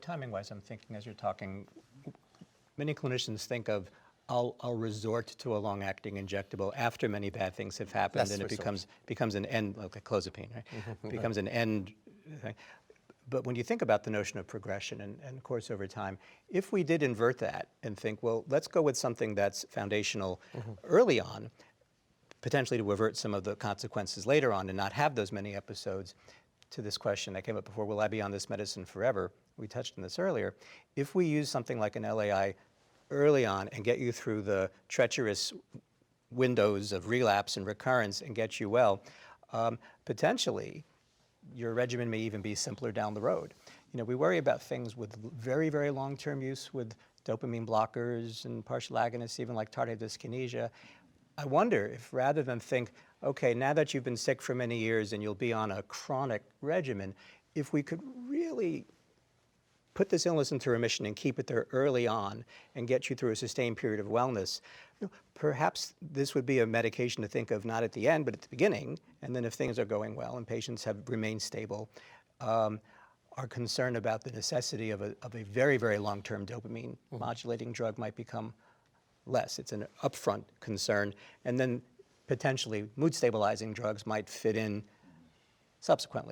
Timing-wise, I'm thinking as you're talking, many clinicians think of, I'll resort to a long-acting injectable after many bad things have happened, and it becomes an end, like clozapine, right? Becomes an end thing. But when you think about the notion of progression and course over time, if we did invert that and think, well, let's go with something that's foundational early on, potentially to avert some of the consequences later on and not have those many episodes, to this question that came up before, will I be on this medicine forever? We touched on this earlier. If we use something like an LAI early on and get you through the treacherous windows of relapse and recurrence and get you well, potentially your regimen may even be simpler down the road. We worry about things with very, very long-term use with dopamine blockers and partial agonists, even like tardive dyskinesia. I wonder if rather than think, okay, now that you've been sick for many years and you'll be on a chronic regimen, if we could really put this illness into remission and keep it there early on and get you through a sustained period of wellness, perhaps this would be a medication to think of not at the end, but at the beginning, and then if things are going well and patients have remained stable, our concern about the necessity of a very, very long-term dopamine modulating drug might become less. It's an upfront concern, and then potentially mood stabilizing drugs might fit in subsequently.